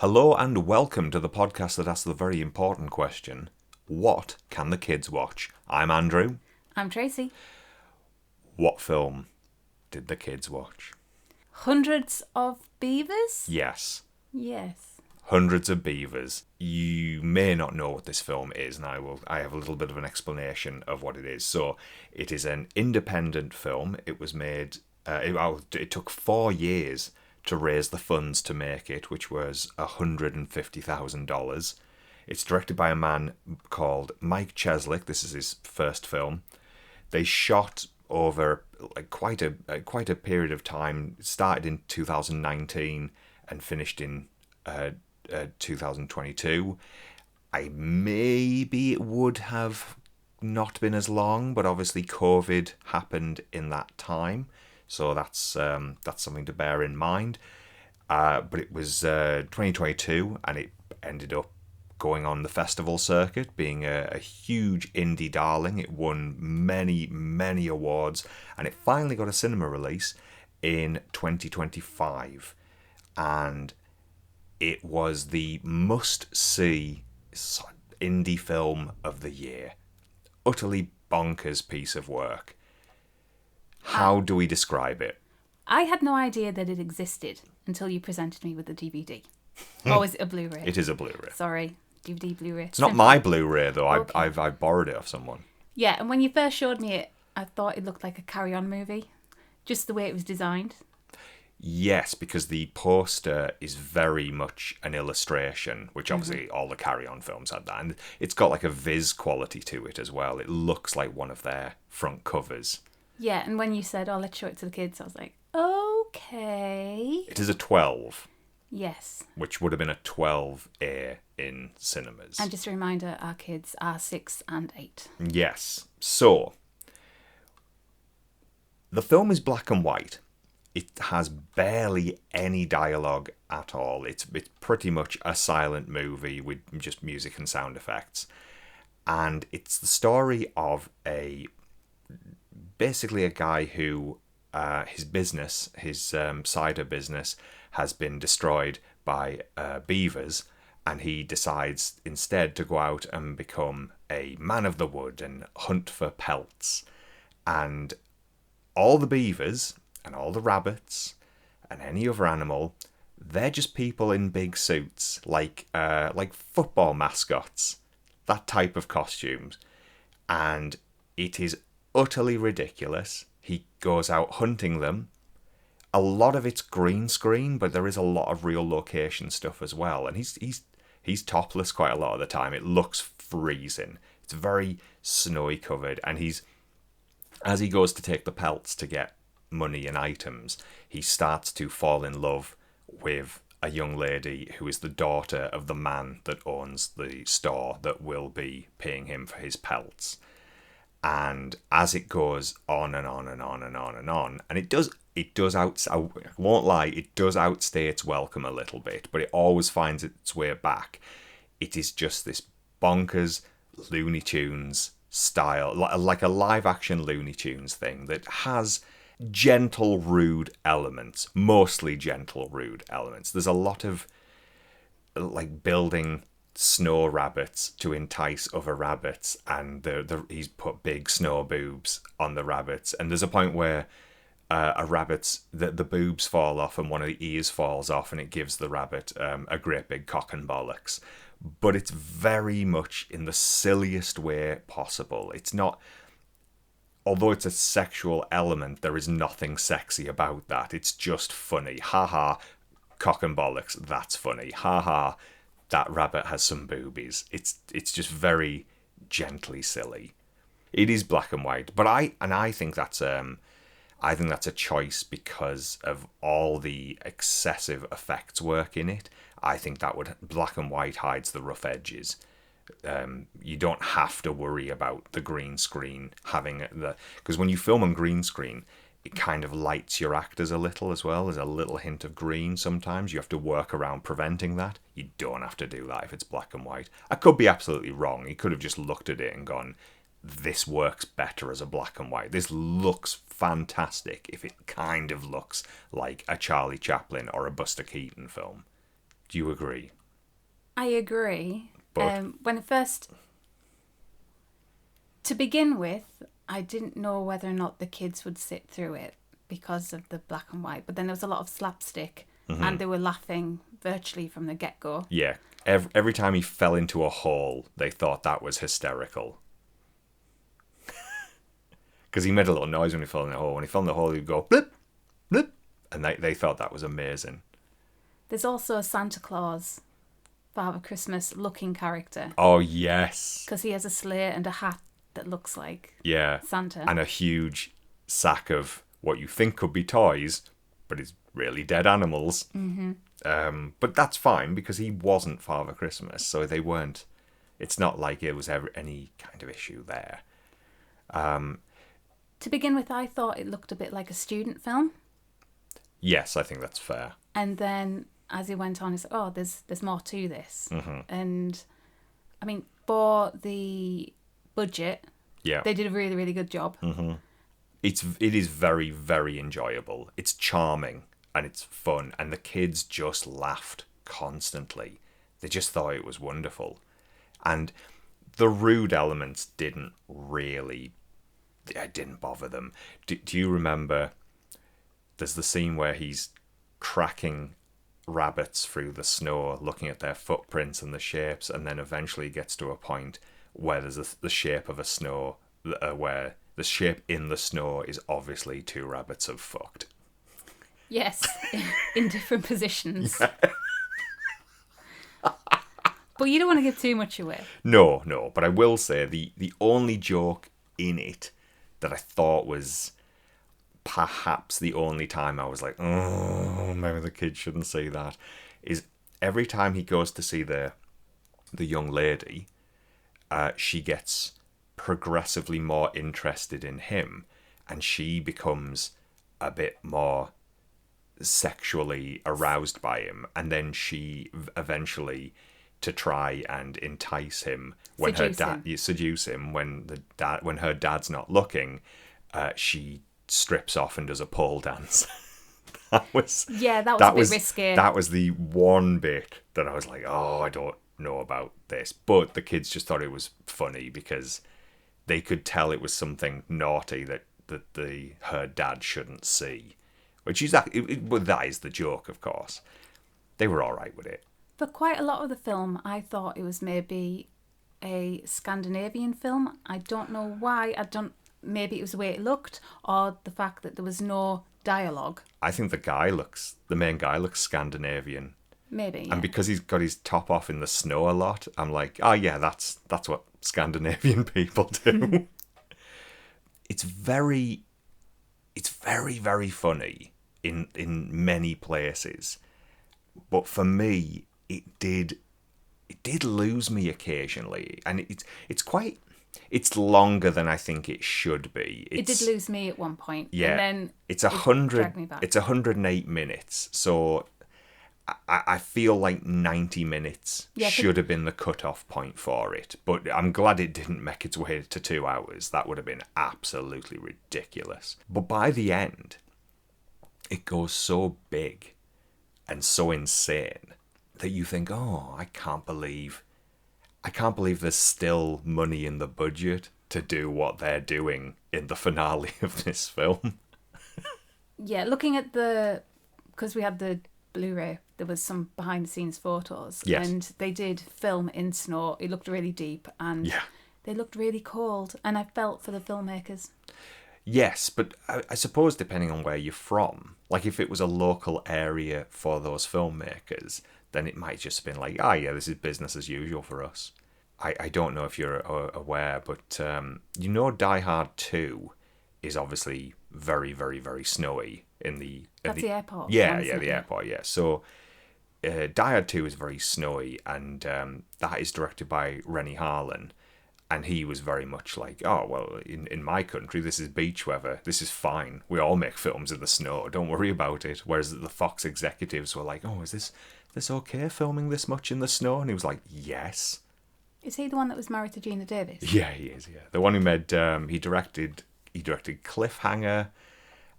Hello and welcome to the podcast that asks the very important question, what can the kids watch? I'm Andrew. I'm Tracy. What film did the kids watch? Hundreds of beavers? Yes, Yes. Hundreds of Beavers. You may not know what this film is, and I have a little bit of an explanation of what it is. So, it is an independent film. It was made, it took 4 years to raise the funds to make it, which was $150,000. It's directed by a man called Mike Cheslick. This is his first film. They shot over quite a period of time. It started in 2019 and finished in 2022. Maybe it would have not been as long, but obviously COVID happened in that time, so that's something to bear in mind. But it was 2022, and it ended up going on the festival circuit, being a huge indie darling. It won many awards, and it finally got a cinema release in 2025, and it was the must-see indie film of the year. Utterly bonkers piece of work. How do we describe it? I had no idea that it existed until you presented me with the DVD. Or was it a Blu-ray? It is a Blu-ray. Sorry, DVD, Blu-ray. It's not my Blu-ray though. Okay. I borrowed it off someone. Yeah, and when you first showed me it, I thought it looked like a Carry-On movie. Just the way it was designed. Yes, because the poster is very much an illustration, which obviously all the Carry-On films had that. And it's got like a Viz quality to it as well. It looks like one of their front covers. Yeah, and when you said, oh, let's show it to the kids, I was like, okay. It is a 12, Yes. which would have been a 12A in cinemas. And just a reminder, our kids are 6 and 8. Yes. So, the film is black and white. It has barely any dialogue at all. It's pretty much a silent movie with just music and sound effects. And it's the story of basically a guy who his business, his cider business, has been destroyed by beavers, and he decides instead to go out and become a man of the wood and hunt for pelts. And all the beavers and all the rabbits and any other animal, they're just people in big suits, like football mascots, that type of costumes. And it is utterly ridiculous. He goes out hunting them. A lot of it's green screen, but there is a lot of real location stuff as well. And he's topless quite a lot of the time. It looks freezing. It's very snowy covered, and as he goes to take the pelts to get money and items, he starts to fall in love with a young lady who is the daughter of the man that owns the store that will be paying him for his pelts. And as it goes on and on and on and on and on, and it does I won't lie, it does outstay its welcome a little bit, but it always finds its way back. It is just this bonkers Looney Tunes style, like a live action Looney Tunes thing that has gentle, rude elements, mostly gentle, rude elements. There's a lot of like building snow rabbits to entice other rabbits, and he's put big snow boobs on the rabbits, and there's a point where a rabbit's the boobs fall off and one of the ears falls off, and it gives the rabbit a great big cock and bollocks. But it's very much in the silliest way possible. It's not, although it's a sexual element, there is nothing sexy about that. It's just funny. Haha, cock and bollocks, that's funny. Haha, that rabbit has some boobies. It's just very gently silly. It is black and white, but I think that's a choice because of all the excessive effects work in it. I think black and white hides the rough edges. You don't have to worry about the green screen because when you film on green screen, it kind of lights your actors a little as well. There's a little hint of green sometimes. You have to work around preventing that. You don't have to do that if it's black and white. I could be absolutely wrong. He could have just looked at it and gone, this works better as a black and white. This looks fantastic if it kind of looks like a Charlie Chaplin or a Buster Keaton film. Do you agree? I agree. But When it first, to begin with, I didn't know whether or not the kids would sit through it because of the black and white. But then there was a lot of slapstick, and they were laughing virtually from the get-go. yeah, every time he fell into a hole, they thought that was hysterical. Because he made a little noise when he fell in the hole. When he fell in the hole, he'd go blip, blip, and they thought that was amazing. There's also a Santa Claus, Father Christmas looking character, Oh yes, because he has a sleigh and a hat that looks like yeah, Santa. and a huge sack of what you think could be toys, but it's really dead animals. But that's fine because he wasn't Father Christmas, so they weren't. It's not like it was ever any kind of issue there. To begin with, I thought it looked a bit like a student film, Yes, I think that's fair. and then as he went on, he's like, "Oh, there's more to this." And I mean, for the budget, Yeah, they did a really, really good job. it is very, very enjoyable. It's charming and it's fun, and the kids just laughed constantly. They just thought it was wonderful, and the rude elements didn't really. It didn't bother them. Do you remember? There's the scene where he's tracking rabbits through the snow, looking at their footprints and the shapes, and then eventually gets to a point where there's the shape of a snow, where the shape in the snow is obviously two rabbits have fucked. Yes, in different positions. But you don't want to give too much away. No, but I will say the only joke in it that I thought was perhaps the only time I was like, oh, maybe the kids shouldn't see that, is every time he goes to see the young lady, she gets progressively more interested in him, and she becomes a bit more sexually aroused by him, and then she eventually, to try and entice him when seduce him when her dad's not looking, she strips off and does a pole dance. that was a bit risky. That was the one bit that I was like, oh, I don't know about this, but the kids just thought it was funny because they could tell it was something naughty that her dad shouldn't see, which is that is the joke, of course. They were all right with it. For quite a lot of the film, I thought it was maybe a Scandinavian film. I don't know why. Maybe it was the way it looked, or the fact that there was no dialogue. I think the main guy looks Scandinavian. Maybe, yeah. And because he's got his top off in the snow a lot, I'm like, oh yeah, that's what Scandinavian people do. It's very, very funny in many places, but for me, it did lose me occasionally, and it's longer than I think it should be. It did lose me at one point. Yeah, and then it's 100. It's 108 minutes, so I feel like 90 minutes should have been the cut-off point for it. But I'm glad it didn't make its way to 2 hours. That would have been absolutely ridiculous. But by the end, it goes so big and so insane that you think, oh, I can't believe there's still money in the budget to do what they're doing in the finale of this film. Yeah, looking at because we had the Blu-ray, there was some behind-the-scenes photos. Yes. And they did film in snow. It looked really deep, and they looked really cold, and I felt for the filmmakers. Yes, but I suppose depending on where you're from, like if it was a local area for those filmmakers, then it might just have been like, yeah, this is business as usual for us. I don't know if you're aware, but Die Hard 2 is obviously very, very, very snowy in the... That's the airport. Yeah, the airport, yeah. So Die Hard 2 is very snowy, and that is directed by Rennie Harlan. And he was very much like, oh, well, in my country, this is beach weather. This is fine. We all make films in the snow. Don't worry about it. Whereas the Fox executives were like, oh, is this okay, filming this much in the snow? And he was like, yes. Is he the one that was married to Gina Davis? Yeah, he is, yeah. The one who made, he directed Cliffhanger,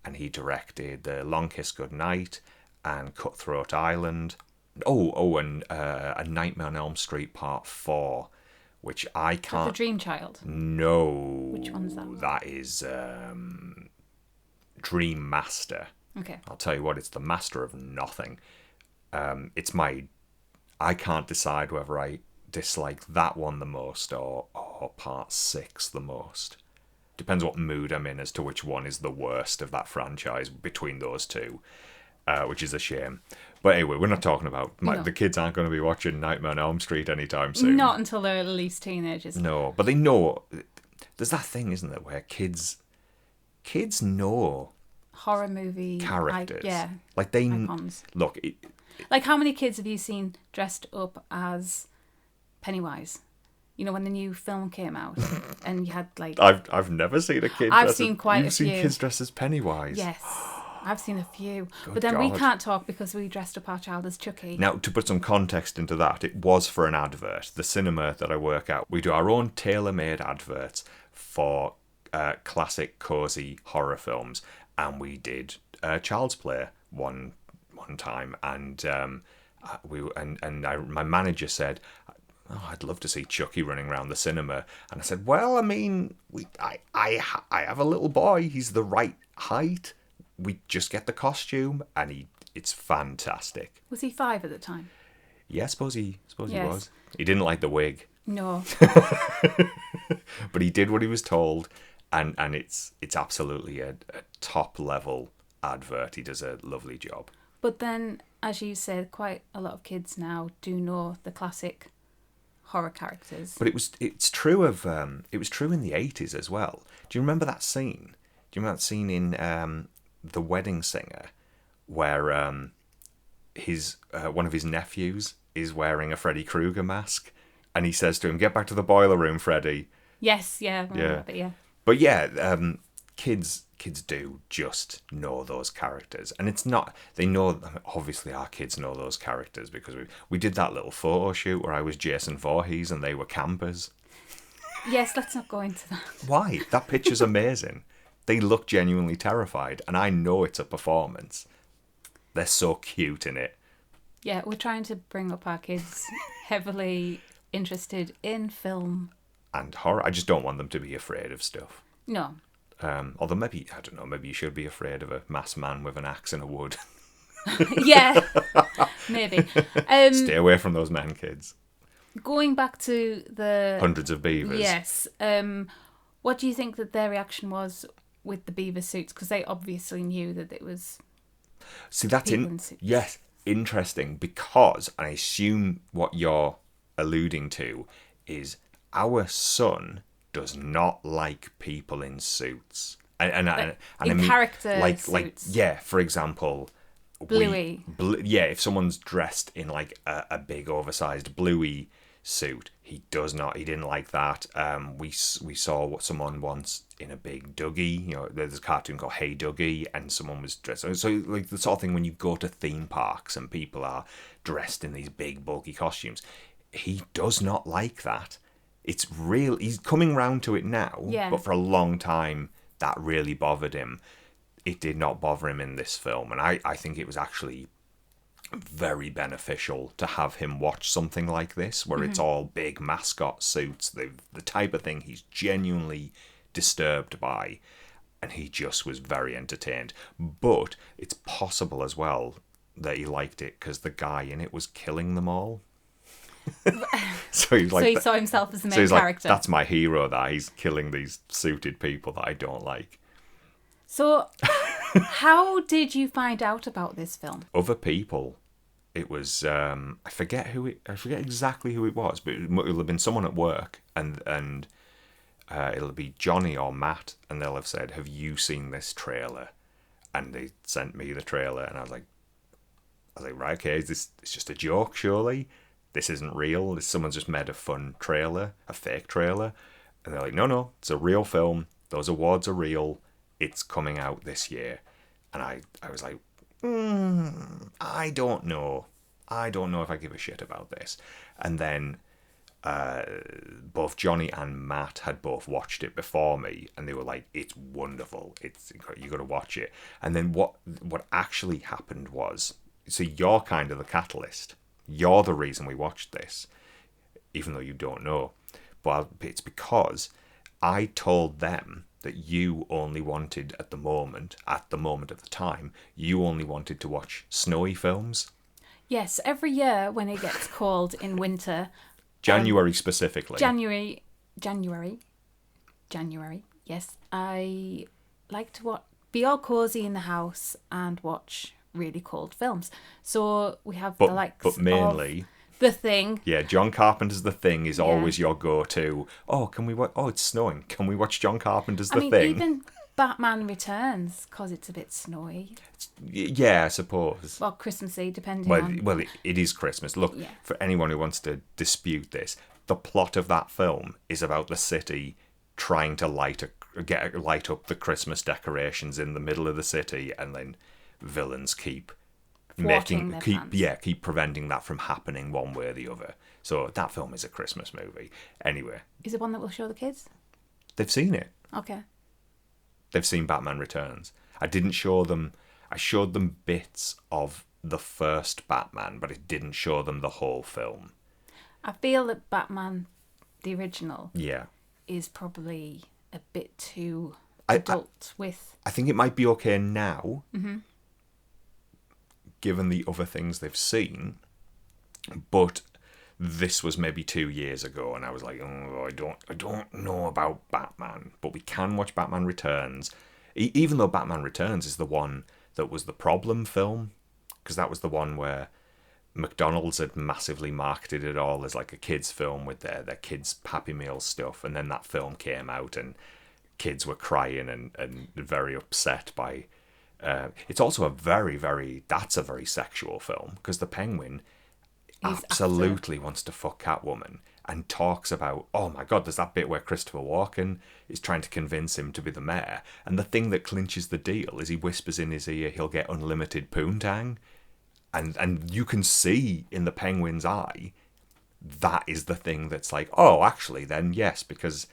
and he directed The Long Kiss Goodnight and Cutthroat Island. And A Nightmare on Elm Street Part 4, which I Is that can't... the Dream Child? No. Which one's that? That is Dream Master. Okay. I'll tell you what, it's the master of nothing. It's my... I can't decide whether I dislike that one the most or Part 6 the most. Depends what mood I'm in as to which one is the worst of that franchise between those two, which is a shame. But anyway, we're not talking about... No. The kids aren't going to be watching Nightmare on Elm Street anytime soon. Not until they're at least teenagers. No, but they know... There's that thing, isn't there, where kids know Horror movie characters. yeah. Like they... Icons. Look... Like, how many kids have you seen dressed up as Pennywise? You know, when the new film came out, and you had like... I've never seen a kid. I've seen quite a few. You've seen kids dressed as Pennywise. Yes, I've seen a few. Good But then we God. can't talk because we dressed up our child as Chucky. Now, to put some context into that, it was for an advert. The cinema that I work at, we do our own tailor-made adverts for classic cozy horror films, and we did Child's Play one time, and my manager said, "Oh, I'd love to see Chucky running around the cinema." And I said, "Well, I mean, I have a little boy. He's the right height. We just get the costume, and it's fantastic." Was he 5 at the time? Yeah, I suppose he Yes. was. He didn't like the wig, No. but he did what he was told, and it's absolutely a top level advert. He does a lovely job. But then, as you said, quite a lot of kids now do know the classic horror characters. But it's true of it was true in the 80s as well. Do you remember that scene? Do you remember that scene in The Wedding Singer where his one of his nephews is wearing a Freddy Krueger mask, and he says to him, "Get back to the boiler room, Freddy." Yes, yeah, I remember that, yeah. But yeah, kids do just know those characters, and it's not they know. Obviously, our kids know those characters because we did that little photo shoot where I was Jason Voorhees and they were campers. Yes, let's not go into that. Why? That picture's amazing. They look genuinely terrified, and I know it's a performance. They're so cute in it. Yeah, we're trying to bring up our kids heavily interested in film. And horror. I just don't want them to be afraid of stuff. No. Although maybe, I don't know, maybe you should be afraid of a masked man with an axe in a wood. Yeah, maybe. Stay away from those men, kids. Going back to the... Hundreds of beavers. Yes. What do you think that their reaction was with the beaver suits? Because they obviously knew that it was... See, that's people in suits. Yes, interesting, because I assume what you're alluding to is our son does not like people in suits. And I mean, character like suits. yeah, for example, Bluey. if someone's dressed in like a big oversized Bluey suit, he didn't like that. We saw what someone once in a big Dougie, there's a cartoon called Hey Dougie, and someone was dressed so like the sort of thing when you go to theme parks and people are dressed in these big bulky costumes. He does not like that. It's real. He's coming round to it now, Yeah. but for a long time that really bothered him. It did not bother him in this film, and I think it was actually very beneficial to have him watch something like this, where it's all big mascot suits, the type of thing he's genuinely disturbed by, and he just was very entertained. But it's possible as well that he liked it because the guy in it was killing them all. So he's like, so he saw himself as the main so he's character. like, that's my hero, that he's killing these suited people that I don't like. So, how did you find out about this film? Other people. It was I forget exactly who it was, but it'll have been someone at work, and it'll be Johnny or Matt, and they'll have said, "Have you seen this trailer?" And they sent me the trailer, and I was like, right, okay, it's just a joke, surely. This isn't real. Someone's just made a fun trailer, a fake trailer. And they're like, no, it's a real film. Those awards are real. It's coming out this year. And I was like, I don't know. I don't know if I give a shit about this. And then both Johnny and Matt had both watched it before me, and they were like, it's wonderful. You got to watch it. And then what actually happened was, so you're kind of the catalyst. you're the reason we watched this, even though you don't know. But it's because I told them that you only wanted, at the moment of the time, you only wanted to watch snowy films. Yes, every year when it gets cold in winter, January specifically. January. Yes, I like to be all cozy in the house and watch really cold films. So we have the likes but mainly of The Thing. Yeah, John Carpenter's The Thing is Yeah. always your go-to. Oh, can we watch? Oh, it's snowing. Can we watch John Carpenter's I The mean, Thing? even Batman Returns, because it's a bit snowy. Yeah, I suppose. Well, Christmassy, depending on... Well, it is Christmas. Look, Yeah. for anyone who wants to dispute this, the plot of that film is about the city trying to light up the Christmas decorations in the middle of the city, and then villains keep preventing that from happening one way or the other. So that film is a Christmas movie. Anyway, Is it one that will show the kids? they've seen it. Okay. They've seen Batman Returns. I didn't show them. I showed them bits of the first Batman, but it didn't show them the whole film. I feel that Batman, the original, Yeah. is probably a bit too I think it might be okay now, given the other things they've seen, but this was maybe 2 years ago, and I was like, oh, I don't know about Batman, but we can watch Batman Returns, even though Batman Returns is the one that was the problem film, because that was the one where McDonald's had massively marketed it all as like a kids film with their kids Happy Meal stuff, and then that film came out and kids were crying and very upset by it's also a very sexual film, because the Penguin absolutely wants to fuck Catwoman and talks about, oh my god, there's that bit where Christopher Walken is trying to convince him to be the mayor, and the thing that clinches the deal is he whispers in his ear he'll get unlimited poontang, and you can see in the Penguin's eye that is the thing that's like, oh, actually then yes, because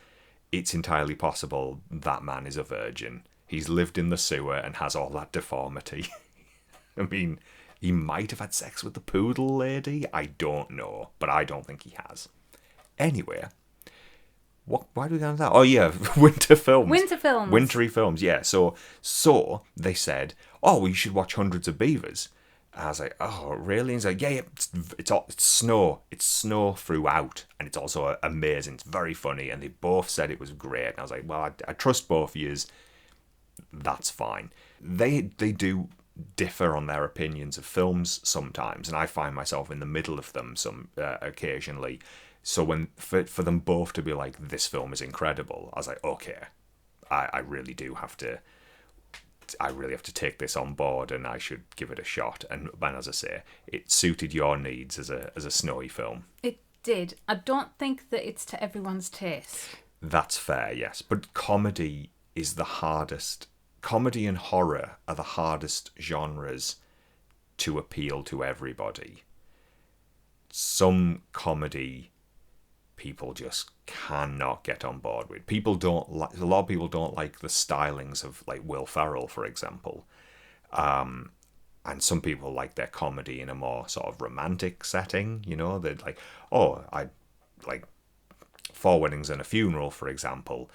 it's entirely possible that man is a virgin. He's lived in the sewer and has all that deformity. I mean, he might have had sex with the poodle lady. I don't know, but I don't think he has. Anyway, why do we go on that? Oh yeah, winter films. Wintry films, yeah. So they said, oh, well, you should watch Hundreds of Beavers. I was like, oh, really? And he's like, yeah, it's snow. It's snow throughout, and it's also amazing. It's very funny, and they both said it was great. And I was like, well, I trust both of yous. That's fine. They do differ on their opinions of films sometimes, and I find myself in the middle of them occasionally. So when for them both to be like, this film is incredible, I was like, okay, I really have to take this on board, and I should give it a shot. And as I say, it suited your needs as a snowy film. It did. I don't think that it's to everyone's taste. That's fair, yes. But comedy is the hardest. Comedy and horror are the hardest genres to appeal to everybody. Some comedy people just cannot get on board with. A lot of people don't like the stylings of like Will Ferrell, for example. And some people like their comedy in a more sort of romantic setting, you know, they're like, oh, I like Four Weddings and a Funeral, for example.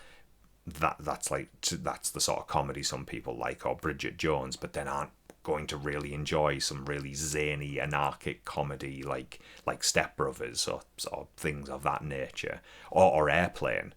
That's the sort of comedy some people like, or Bridget Jones, but then aren't going to really enjoy some really zany, anarchic comedy like Step Brothers or things of that nature, or Airplane.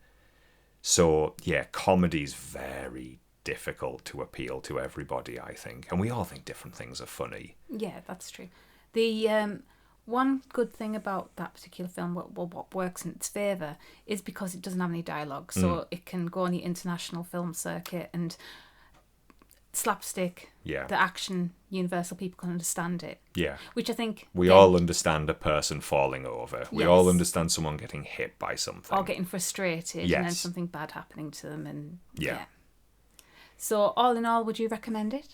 So yeah, comedy's very difficult to appeal to everybody, I think, and we all think different things are funny. Yeah, that's true. The one good thing about that particular film, what works in its favour, is because it doesn't have any dialogue, so it can go on the international film circuit and slapstick. Yeah. The action, universal, people can understand it. Yeah. Which I think... We all understand a person falling over. We Yes. all understand someone getting hit by something. Or getting frustrated, Yes. and then something bad happening to them. And Yeah. So all in all, would you recommend it?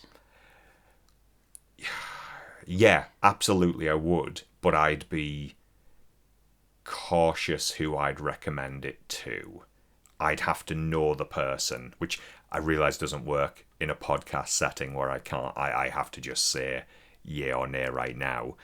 Yeah, absolutely I would. But I'd be cautious who I'd recommend it to. I'd have to know the person, which I realise doesn't work in a podcast setting where I have to just say yeah or nay right now.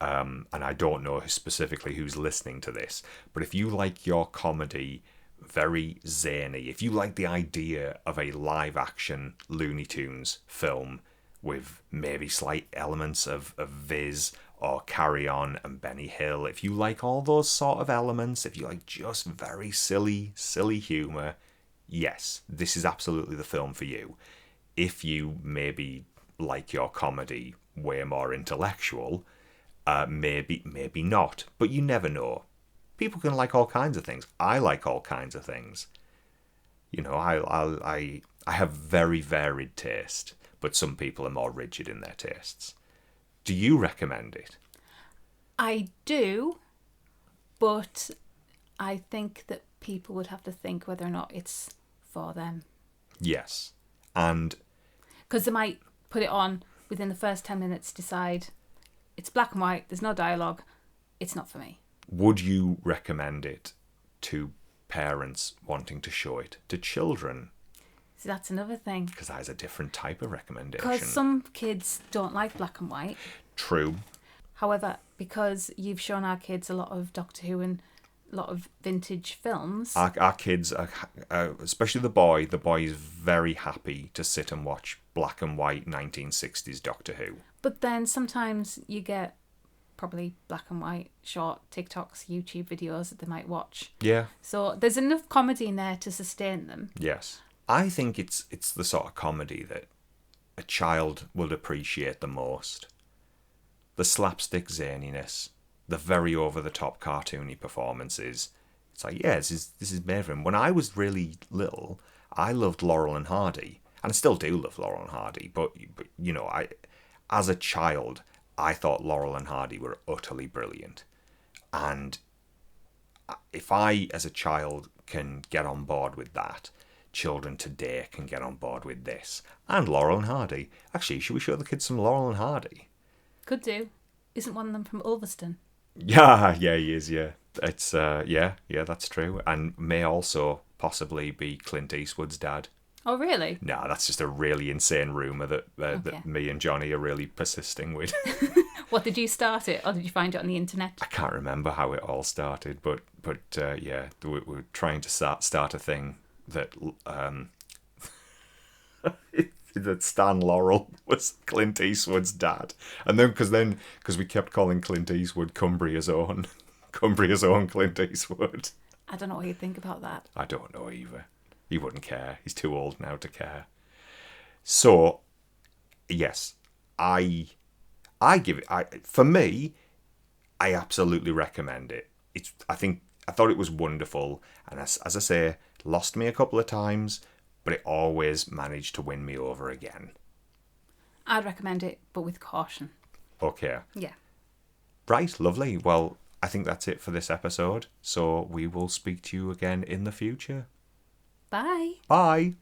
and I don't know specifically who's listening to this, but if you like your comedy very zany, if you like the idea of a live action Looney Tunes film with maybe slight elements of Viz or Carry On and Benny Hill, if you like all those sort of elements, if you like just very silly humour, yes, this is absolutely the film for you. If you maybe like your comedy way more intellectual, maybe not, but you never know. People can like all kinds of things. I like all kinds of things. You know, I have very varied taste, but some people are more rigid in their tastes. Do you recommend it? I do, but I think that people would have to think whether or not it's for them. Yes. And because they might put it on within the first 10 minutes, decide it's black and white, there's no dialogue, it's not for me. Would you recommend it to parents wanting to show it to children? So that's another thing. Because that is a different type of recommendation. Because some kids don't like black and white. True. However, because you've shown our kids a lot of Doctor Who and a lot of vintage films. Our kids, especially the boy is very happy to sit and watch black and white 1960s Doctor Who. But then sometimes you get probably black and white short TikToks, YouTube videos that they might watch. Yeah. So there's enough comedy in there to sustain them. Yes. I think it's the sort of comedy that a child will appreciate the most. The slapstick zaniness, the very over-the-top cartoony performances. It's like, yeah, this is made for him. When I was really little, I loved Laurel and Hardy. And I still do love Laurel and Hardy. But you know, as a child, I thought Laurel and Hardy were utterly brilliant. And if I, as a child, can get on board with that, children today can get on board with this. And Laurel and Hardy. Actually, should we show the kids some Laurel and Hardy? Could do. Isn't one of them from Ulverston? Yeah, he is, yeah. It's, yeah, that's true. And may also possibly be Clint Eastwood's dad. Oh, really? No, that's just a really insane rumour that me and Johnny are really persisting with. What, did you start it, or did you find it on the internet? I can't remember how it all started, but yeah, we're trying to start a thing that that Stan Laurel was Clint Eastwood's dad, and then because we kept calling Clint Eastwood Cumbria's own Clint Eastwood. I don't know what you'd think about that. I don't know either. He wouldn't care. He's too old now to care. So, yes, I give it. For me, I absolutely recommend it. I thought it was wonderful, and as I say, lost me a couple of times, but it always managed to win me over again. I'd recommend it, but with caution. Okay. Yeah. Right, lovely. Well, I think that's it for this episode. So we will speak to you again in the future. Bye. Bye.